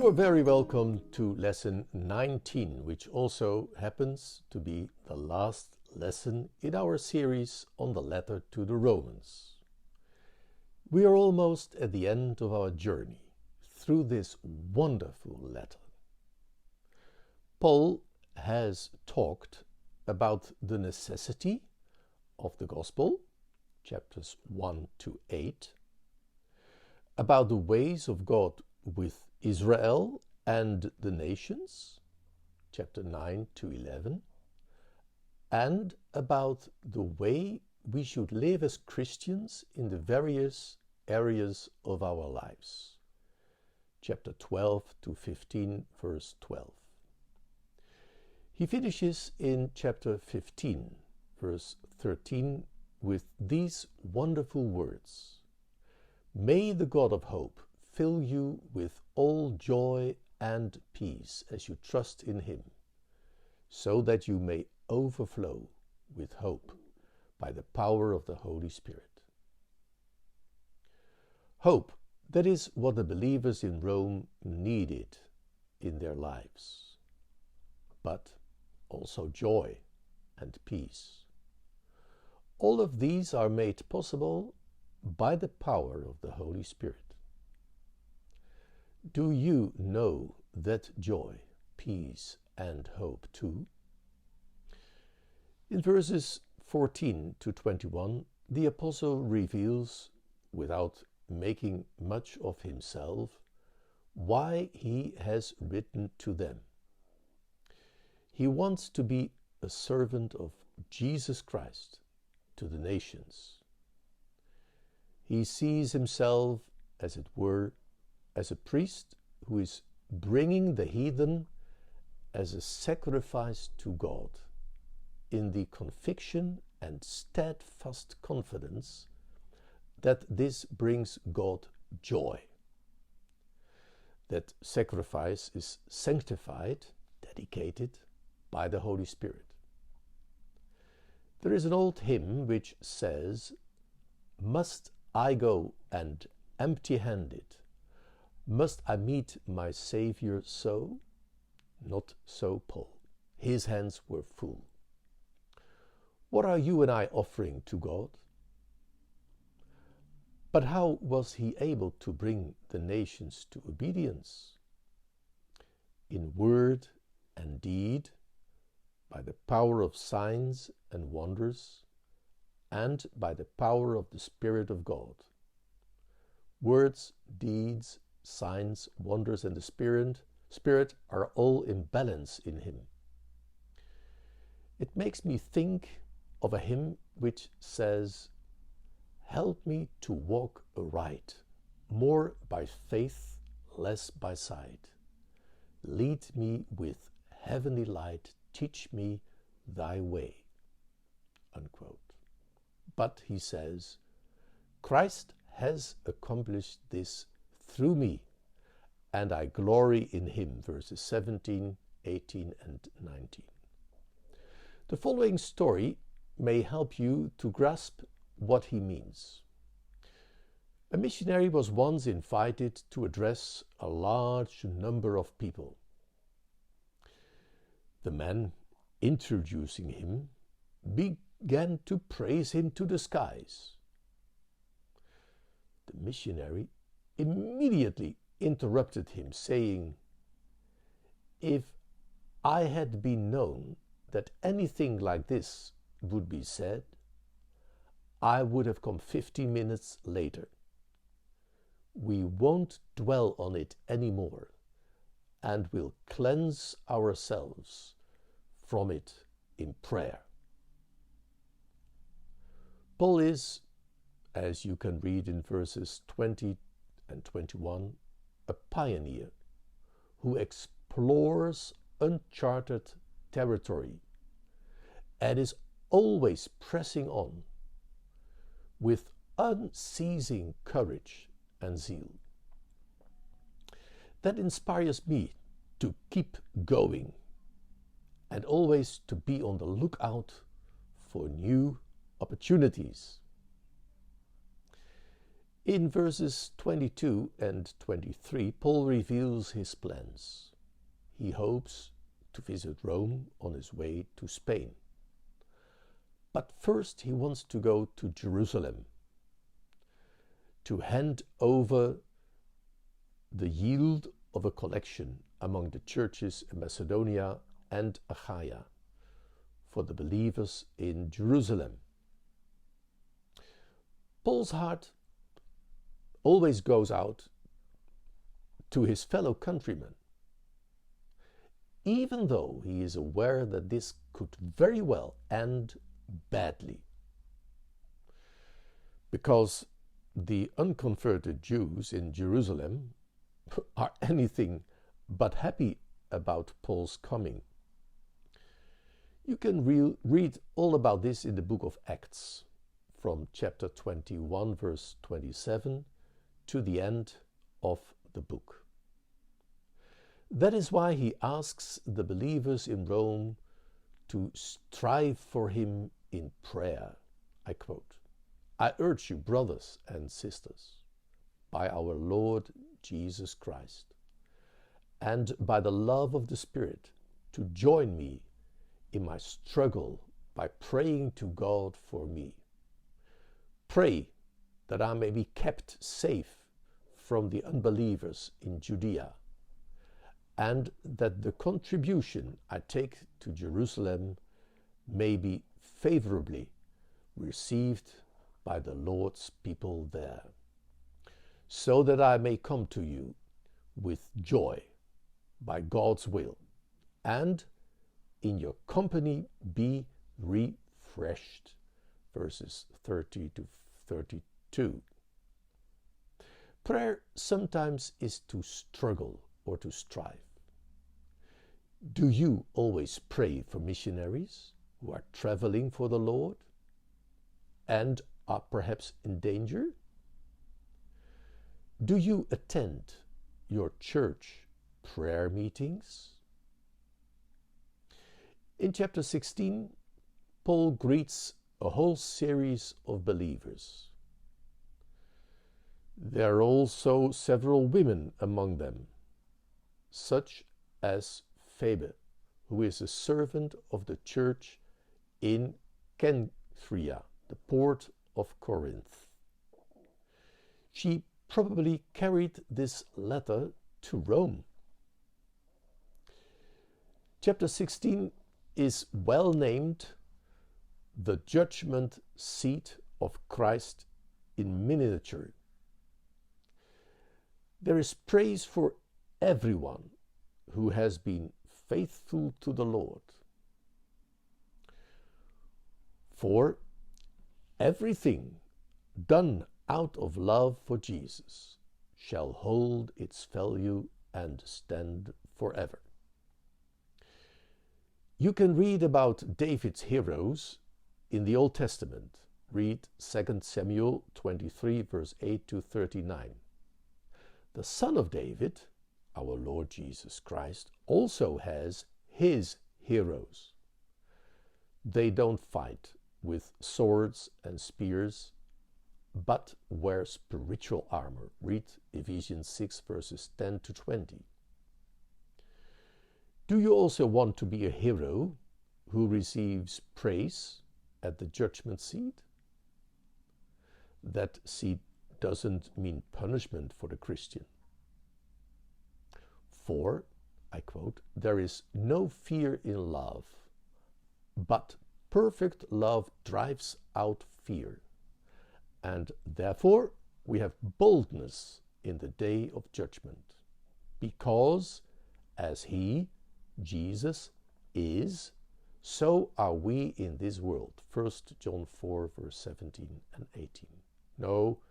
You are very welcome to lesson 19, which also happens to be the last lesson in our series on the letter to the Romans. We are almost at the end of our journey through this wonderful letter. Paul has talked about the necessity of the gospel, chapters 1 to 8, about the ways of God with Israel and the nations, chapter 9 to 11, and about the way we should live as Christians in the various areas of our lives, chapter 12 to 15, verse 12. He finishes in chapter 15, verse 13, with these wonderful words: "May the God of hope fill you with all joy and peace as you trust in Him, so that you may overflow with hope by the power of the Holy Spirit." Hope, that is what the believers in Rome needed in their lives, but also joy and peace. All of these are made possible by the power of the Holy Spirit. Do you know that joy, peace, and hope too? In verses 14 to 21, the Apostle reveals, without making much of himself, why he has written to them. He wants to be a servant of Jesus Christ to the nations. He sees himself, as it were, as a priest who is bringing the heathen as a sacrifice to God, in the conviction and steadfast confidence that this brings God joy. That sacrifice is sanctified, dedicated by the Holy Spirit. There is an old hymn which says, "Must I go and empty-handed? Must I meet my Savior so?" Not so Paul. His hands were full. What are you and I offering to God? But how was he able to bring the nations to obedience? In word and deed, by the power of signs and wonders, and by the power of the Spirit of God. Words, deeds, signs, wonders, and the Spirit are all in balance in him. It makes me think of a hymn which says, "Help me to walk aright, more by faith, less by sight. Lead me with heavenly light, teach me thy way." Unquote. But he says, Christ has accomplished this through me, and I glory in him, verses 17, 18, and 19. The following story may help you to grasp what he means. A missionary was once invited to address a large number of people. The man introducing him began to praise him to the skies. The missionary immediately interrupted him, saying, "If I had been known that anything like this would be said, I would have come 15 minutes later. We won't dwell on it anymore, and will cleanse ourselves from it in prayer." Paul is, as you can read in verses 20 and 21, a pioneer who explores uncharted territory and is always pressing on with unceasing courage and zeal. That inspires me to keep going and always to be on the lookout for new opportunities. In verses 22 and 23, Paul reveals his plans. He hopes to visit Rome on his way to Spain. But first he wants to go to Jerusalem to hand over the yield of a collection among the churches in Macedonia and Achaia for the believers in Jerusalem. Paul's heart always goes out to his fellow countrymen, even though he is aware that this could very well end badly, because the unconverted Jews in Jerusalem are anything but happy about Paul's coming. You can read all about this in the book of Acts, from chapter 21, verse 27, to the end of the book. That is why he asks the believers in Rome to strive for him in prayer. I quote, "I urge you, brothers and sisters, by our Lord Jesus Christ, and by the love of the Spirit, to join me in my struggle by praying to God for me. Pray that I may be kept safe from the unbelievers in Judea, and that the contribution I take to Jerusalem may be favorably received by the Lord's people there, so that I may come to you with joy by God's will, and in your company be refreshed." Verses 30 to 32. Prayer sometimes is to struggle or to strive. Do you always pray for missionaries who are traveling for the Lord and are perhaps in danger? Do you attend your church prayer meetings? In chapter 16, Paul greets a whole series of believers. There are also several women among them, such as Phoebe, who is a servant of the church in Cenchrea, the port of Corinth. She probably carried this letter to Rome. Chapter 16 is well named "The Judgment Seat of Christ in Miniature." There is praise for everyone who has been faithful to the Lord. For everything done out of love for Jesus shall hold its value and stand forever. You can read about David's heroes in the Old Testament. Read 2 Samuel 23, verse 8 to 39. The Son of David, our Lord Jesus Christ, also has his heroes. They don't fight with swords and spears, but wear spiritual armor. Read Ephesians 6, verses 10 to 20. Do you also want to be a hero who receives praise at the judgment seat? That seat doesn't mean punishment for the Christian. For, I quote, "There is no fear in love, but perfect love drives out fear. And therefore we have boldness in the day of judgment, because as he, Jesus, is, so are we in this world." 1 John 4, verse 17 and 18. No,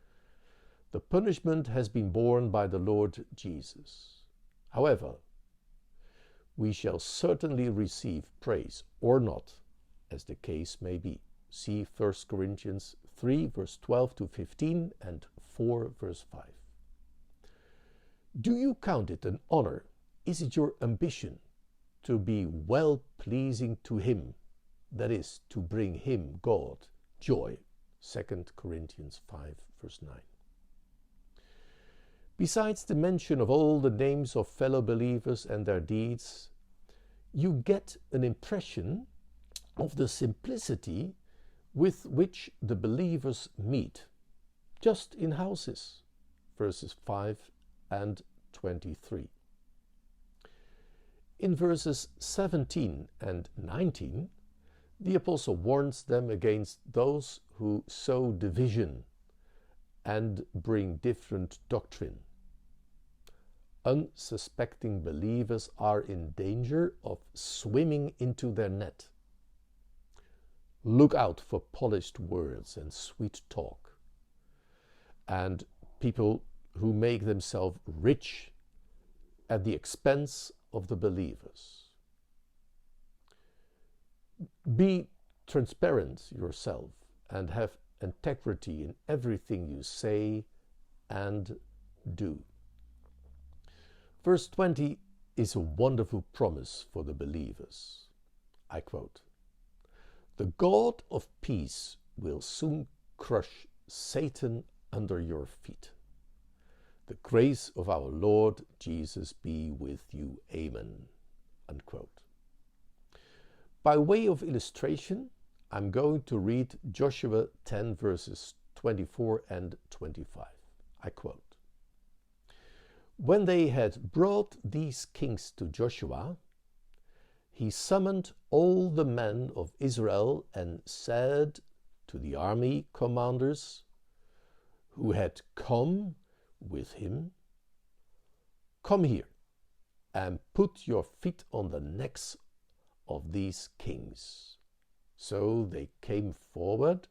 the punishment has been borne by the Lord Jesus. However, we shall certainly receive praise, or not, as the case may be. See 1 Corinthians 3, verse 12 to 15 and 4, verse 5. Do you count it an honor? Is it your ambition to be well-pleasing to him? That is, to bring him, God, joy. 2 Corinthians 5, verse 9. Besides the mention of all the names of fellow believers and their deeds, you get an impression of the simplicity with which the believers meet, just in houses, verses 5 and 23. In verses 17 and 19, the apostle warns them against those who sow division and bring different doctrine. Unsuspecting believers are in danger of swimming into their net. Look out for polished words and sweet talk, and people who make themselves rich at the expense of the believers. Be transparent yourself and have integrity in everything you say and do. Verse 20 is a wonderful promise for the believers. I quote, "The God of peace will soon crush Satan under your feet. The grace of our Lord Jesus be with you. Amen." Unquote. By way of illustration, I'm going to read Joshua 10 verses 24 and 25. I quote, "When they had brought these kings to Joshua, he summoned all the men of Israel and said to the army commanders who had come with him, 'Come here and put your feet on the necks of these kings.' So they came forward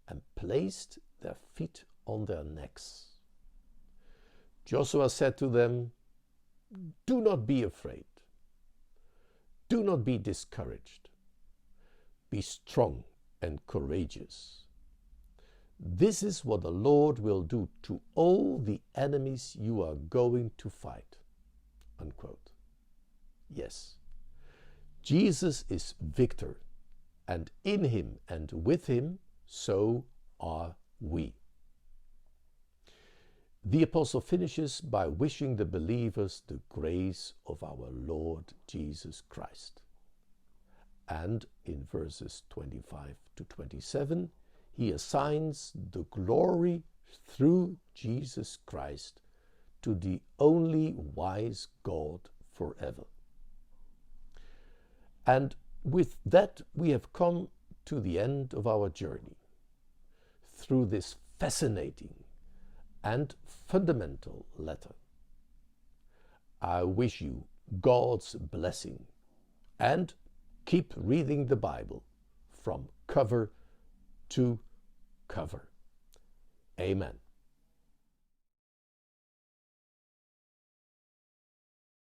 and placed their feet on their necks. Joshua said to them, 'Do not be afraid. Do not be discouraged. Be strong and courageous. This is what the Lord will do to all the enemies you are going to fight." Unquote. Yes, Jesus is victor, and in him and with him, so are we. The apostle finishes by wishing the believers the grace of our Lord Jesus Christ. And in verses 25 to 27, he assigns the glory through Jesus Christ to the only wise God forever. And with that, we have come to the end of our journey through this fascinating and fundamental letter. I wish you God's blessing and keep reading the Bible from cover to cover. Amen.